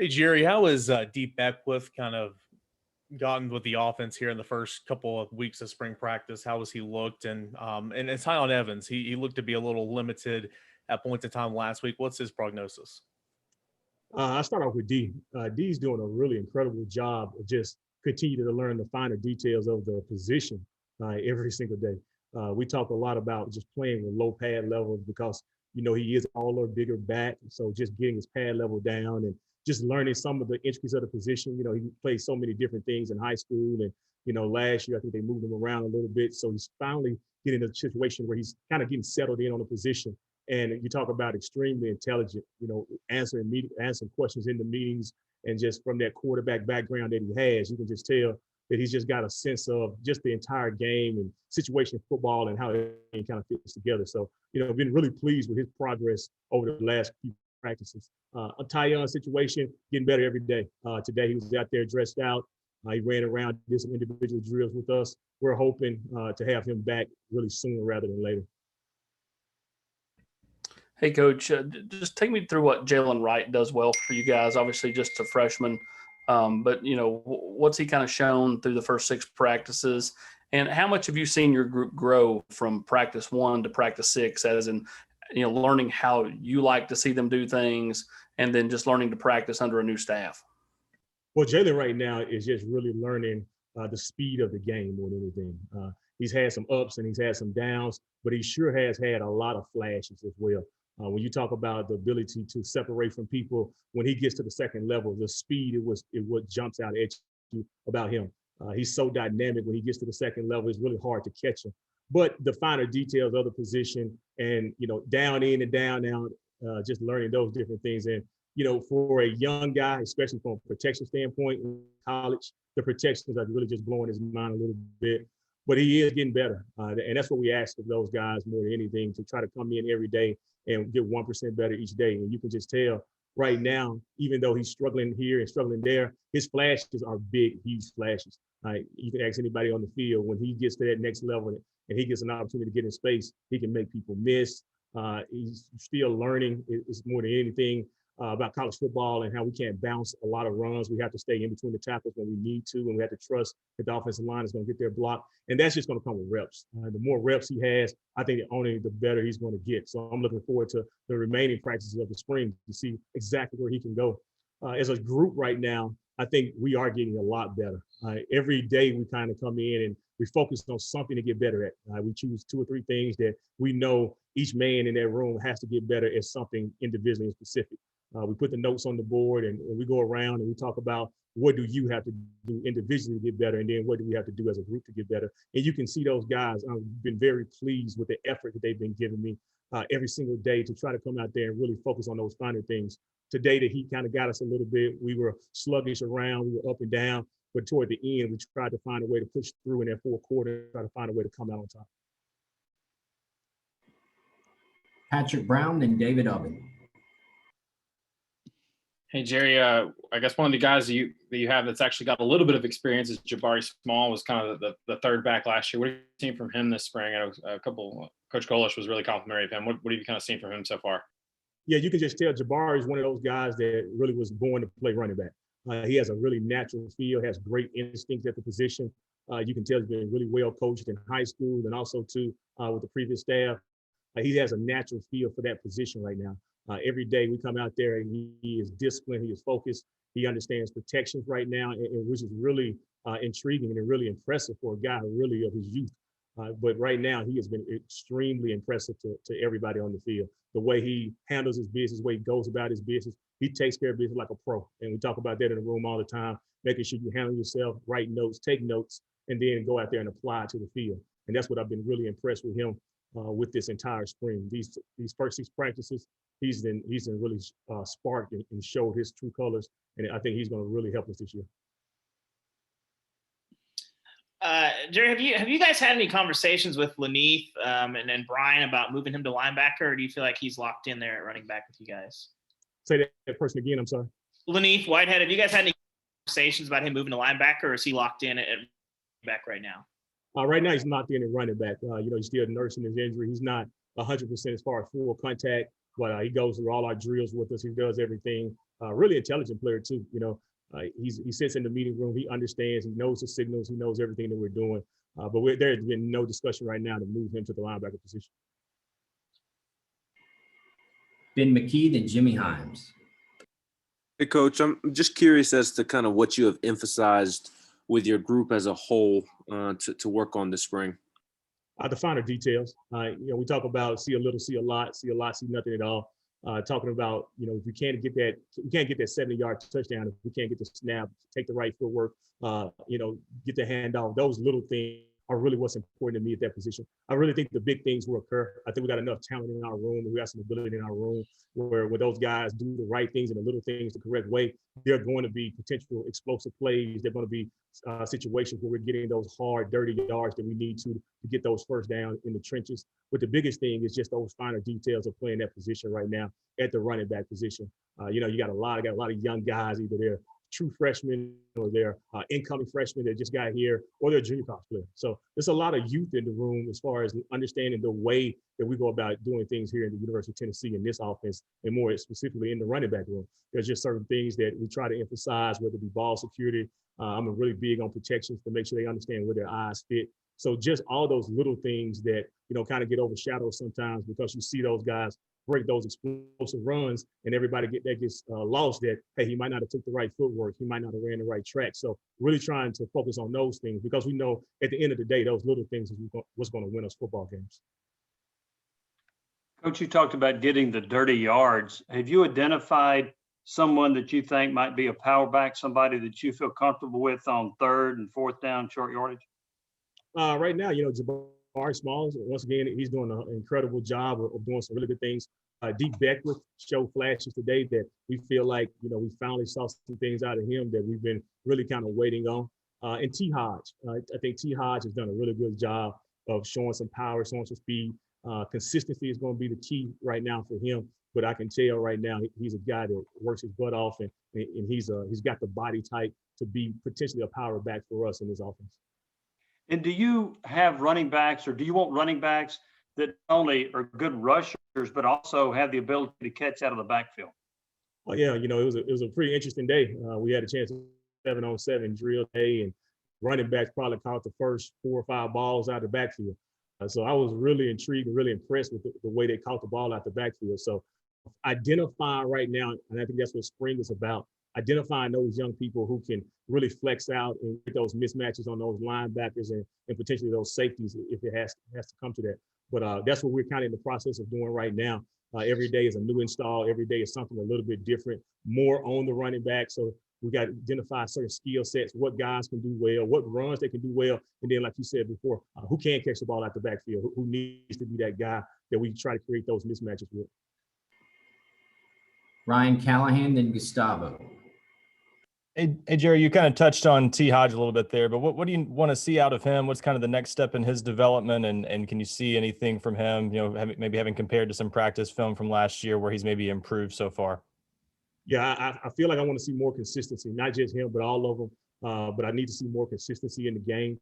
Hey, Jerry, how has Deep Beckwith kind of gotten with the offense here in the first couple of weeks of spring practice? How has he looked? And it's high on Evans. He looked to be a little limited at points in time last week. What's his prognosis? I start off with D. D's doing a really incredible job of just continue to learn the finer details of the position every single day. We talk a lot about just playing with low pad levels because, he is all or bigger back. So just getting his pad level down and just learning some of the intricacies of the position. He played so many different things in high school. And, last year, I think they moved him around a little bit. So he's finally getting a situation where he's kind of getting settled in on a position. And you talk about extremely intelligent, answering questions in the meetings, and just from that quarterback background that he has, you can just tell that he's just got a sense of just the entire game and situation football and how it kind of fits together. So, I've been really pleased with his progress over the last few practices. A Tyon situation, getting better every day. Today he was out there dressed out. He ran around, did some individual drills with us. We're hoping to have him back really sooner rather than later. Hey, Coach, just take me through what Jalen Wright does well for you guys. Obviously, just a freshman, but what's he kind of shown through the first 6 practices, and how much have you seen your group grow from practice 1 to practice 6, as in, learning how you like to see them do things, and then just learning to practice under a new staff? Well, Jalen right now is just really learning the speed of the game more than anything. He's had some ups and he's had some downs, but he sure has had a lot of flashes as well. When you talk about the ability to separate from people, when he gets to the second level, the speed what jumps out at you about him. He's so dynamic when he gets to the second level. It's really hard to catch him. But the finer details of the position and down in and down out, just learning those different things. And for a young guy, especially from a protection standpoint in college, the protections are really just blowing his mind a little bit. But he is getting better. And that's what we ask of those guys more than anything, to try to come in every day and get 1% better each day. And you can just tell right now, even though he's struggling here and struggling there, his flashes are big, huge flashes. You can ask anybody on the field, when he gets to that next level and he gets an opportunity to get in space, he can make people miss. He's still learning. It's more than anything about college football and how we can't bounce a lot of runs. We have to stay in between the tackles when we need to, and we have to trust that the offensive line is going to get their block. And that's just going to come with reps. The more reps he has, I think only the better he's going to get. So I'm looking forward to the remaining practices of the spring to see exactly where he can go. As a group right now, I think we are getting a lot better. Every day we kind of come in and we focus on something to get better at. We choose 2 or 3 things that we know each man in that room has to get better at something individually and specific. We put the notes on the board and we go around and we talk about what do you have to do individually to get better, and then what do we have to do as a group to get better. And you can see those guys. I've been very pleased with the effort that they've been giving me every single day to try to come out there and really focus on those finer things. Today, the heat kind of got us a little bit. We were sluggish around, we were up and down, but toward the end, we tried to find a way to push through in that 4th quarter, try to find a way to come out on top. Patrick Brown and David Oven. Hey, Jerry, I guess one of the guys that you have that's actually got a little bit of experience is Jabari Small, was kind of the 3rd back last year. What have you seen from him this spring? I know Coach Golish was really complimentary of him. What have you kind of seen from him so far? Yeah, you can just tell Jabari is one of those guys that really was born to play running back. He has a really natural feel, has great instinct at the position. You can tell he's been really well coached in high school and also too with the previous staff. He has a natural feel for that position right now. Every day we come out there and he is disciplined, he is focused, he understands protections right now, and which is really intriguing and really impressive for a guy really of his youth. But right now he has been extremely impressive to everybody on the field. The way he handles his business, the way he goes about his business, he takes care of business like a pro. And we talk about that in the room all the time, making sure you handle yourself, write notes, take notes, and then go out there and apply it to the field. And that's what I've been really impressed with him with this entire spring. These first 6 practices, he's been really sparked and showed his true colors, and I think he's going to really help us this year. Jerry, have you guys had any conversations with Lanie and Brian about moving him to linebacker, or do you feel like he's locked in there at running back with you guys? Say that person again, I'm sorry. Lanie Whitehead, have you guys had any conversations about him moving to linebacker, or is he locked in at back right now? Right now, he's locked in at running back. He's still nursing his injury. He's not 100% as far as full contact, but he goes through all our drills with us. He does everything really intelligent player too. He sits in the meeting room. He understands. He knows the signals. He knows everything that we're doing. But there's been no discussion right now to move him to the linebacker position. Ben McKee, then Jimmy Himes. Hey, Coach, I'm just curious as to kind of what you have emphasized with your group as a whole to work on this spring. The finer details. We talk about see a little, see a lot, see nothing at all. Talking about, if we can't get that 70-yard touchdown, if we can't get the snap, take the right footwork, get the handoff, those little things are really what's important to me at that position. I really think the big things will occur. I think we got enough talent in our room. We got some ability in our room where those guys do the right things and the little things the correct way, they're going to be potential explosive plays. They're going to be situations where we're getting those hard, dirty yards that we need to get those first down in the trenches. But the biggest thing is just those finer details of playing that position right now at the running back position. You got a lot of young guys, either they're true freshmen or they're incoming freshmen that just got here, or they're junior college players. So there's a lot of youth in the room as far as understanding the way that we go about doing things here in the University of Tennessee in this offense, and more specifically in the running back room. There's just certain things that we try to emphasize, whether it be ball security. I'm really big on protections to make sure they understand where their eyes fit. So just all those little things that, kind of get overshadowed sometimes because you see those guys break those explosive runs and everybody gets lost that, hey, he might not have took the right footwork. He might not have ran the right track. So really trying to focus on those things because we know at the end of the day, those little things is what's going to win us football games. Coach, you talked about getting the dirty yards. Have you identified someone that you think might be a power back, somebody that you feel comfortable with on third and fourth down short yardage? Right now, Jabari Small, once again, he's doing an incredible job of doing some really good things. DAndre Beckwith showed flashes today that we feel like, we finally saw some things out of him that we've been really kind of waiting on. And T. Hodge, I think T. Hodge has done a really good job of showing some power, showing some speed. Consistency is going to be the key right now for him. But I can tell right now he's a guy that works his butt off, and he's got the body type to be potentially a power back for us in this offense. And do you have running backs, or do you want running backs that not only are good rushers, but also have the ability to catch out of the backfield? Oh yeah, it was a pretty interesting day. We had a chance to 7-on-7 drill day, and running backs probably caught the first 4 or 5 balls out of the backfield. So I was really intrigued and really impressed with the way they caught the ball out the backfield. So identifying right now, and I think that's what spring is about, identifying those young people who can really flex out and get those mismatches on those linebackers and potentially those safeties if it has to come to that. But that's what we're kind of in the process of doing right now. Every day is a new install. Every day is something a little bit different, more on the running back. So we got to identify certain skill sets, what guys can do well, what runs they can do well. And then, like you said before, who can catch the ball out the backfield, who needs to be that guy that we try to create those mismatches with. Ryan Callahan, then Gustavo. Hey, Jerry, you kind of touched on T. Hodge a little bit there, but what do you want to see out of him? What's kind of the next step in his development? And can you see anything from him, maybe having compared to some practice film from last year where he's maybe improved so far? Yeah, I feel like I want to see more consistency, not just him, but all of them. But I need to see more consistency in the game.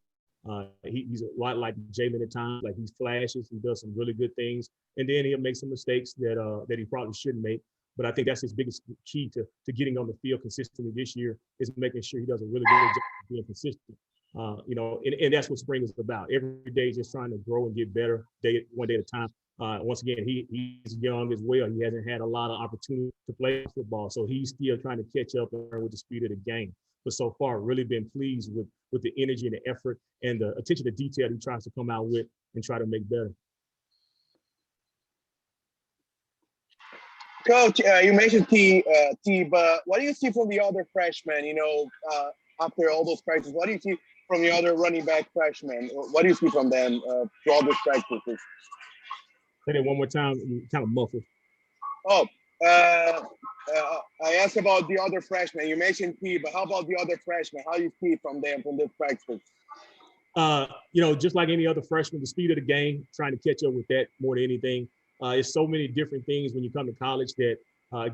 He's a lot like Jalen at times. Like, he flashes, he does some really good things, and then he'll make some mistakes that he probably shouldn't make. But I think that's his biggest key to getting on the field consistently this year, is making sure he does a really good job of being consistent. And that's what spring is about. Every day just trying to grow and get better, one day at a time. Once again, he's young as well. He hasn't had a lot of opportunity to play football, so he's still trying to catch up and learn with the speed of the game. But so far, really been pleased with the energy and the effort and the attention to detail he tries to come out with and try to make better. Coach, you mentioned T, but what do you see from the other freshmen? After all those practices, what do you see from the other running back freshmen? What do you see from them through all those practices? Say that one more time. You kind of muffled. Oh, I asked about the other freshmen. You mentioned T, but how about the other freshmen? How do you see from them from this practice? Just like any other freshman, the speed of the game, trying to catch up with that more than anything. It's so many different things when you come to college that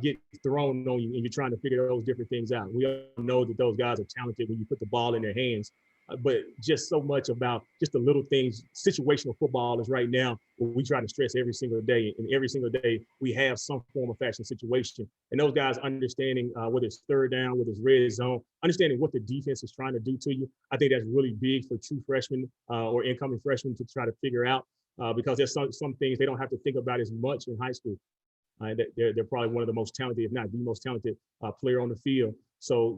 get thrown on you, and you're trying to figure those different things out. We all know that those guys are talented when you put the ball in their hands. but just so much about just the little things. Situational football is right now what we try to stress every single day. And every single day we have some form of fashion situation. And those guys understanding whether it's third down, whether it's red zone, understanding what the defense is trying to do to you. I think that's really big for true freshmen or incoming freshmen to try to figure out because there's some things they don't have to think about as much in high school. They're probably one of the most talented, if not the most talented player on the field. So,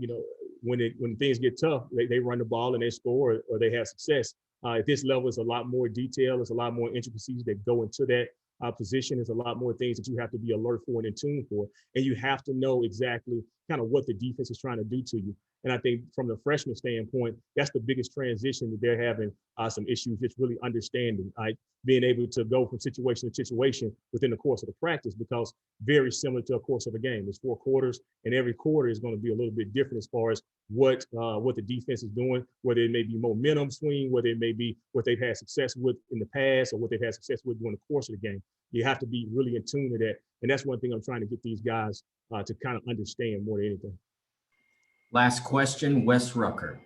when things get tough, they run the ball and they score or they have success. At this level, it's a lot more detail. There's a lot more intricacies that go into that position. There's a lot more things that you have to be alert for and in tune for. And you have to know exactly kind of what the defense is trying to do to you. And I think from the freshman standpoint, that's the biggest transition that they're having some issues, just really understanding, being able to go from situation to situation within the course of the practice, because very similar to a course of a game. There's 4 quarters, and every quarter is going to be a little bit different as far as what the defense is doing, whether it may be momentum swing, whether it may be what they've had success with in the past or what they've had success with during the course of the game. You have to be really in tune to that. And that's one thing I'm trying to get these guys to kind of understand more than anything. Last question, Wes Rucker.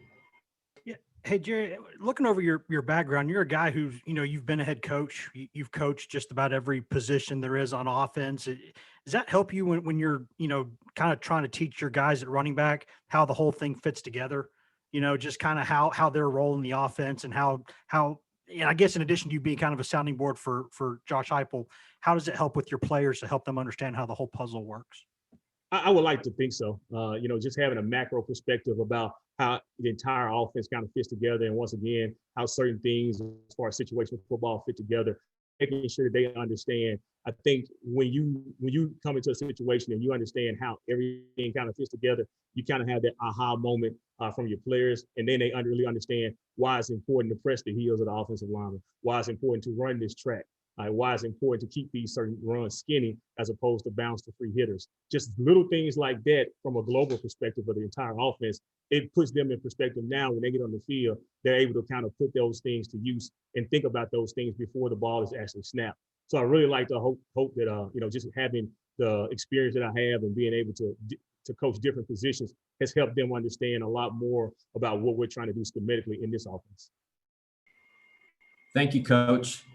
Yeah. Hey, Jerry, looking over your background, you're a guy who's, you've been a head coach. You've coached just about every position there is on offense. Does that help you when you're, kind of trying to teach your guys at running back how the whole thing fits together? Just kind of how they're rolling the offense and how, and I guess in addition to you being kind of a sounding board for Josh Heupel, how does it help with your players to help them understand how the whole puzzle works? I would like to think so. Just having a macro perspective about how the entire offense kind of fits together, and once again, how certain things as far as situational football fit together, making sure that they understand. I think when you come into a situation and you understand how everything kind of fits together, you kind of have that aha moment from your players, and then they really understand why it's important to press the heels of the offensive lineman, why it's important to run this track. Why it's important to keep these certain runs skinny as opposed to bounce to free hitters. Just little things like that from a global perspective of the entire offense, it puts them in perspective now when they get on the field, they're able to kind of put those things to use and think about those things before the ball is actually snapped. So I really like to hope that, just having the experience that I have and being able to coach different positions has helped them understand a lot more about what we're trying to do schematically in this offense. Thank you, Coach.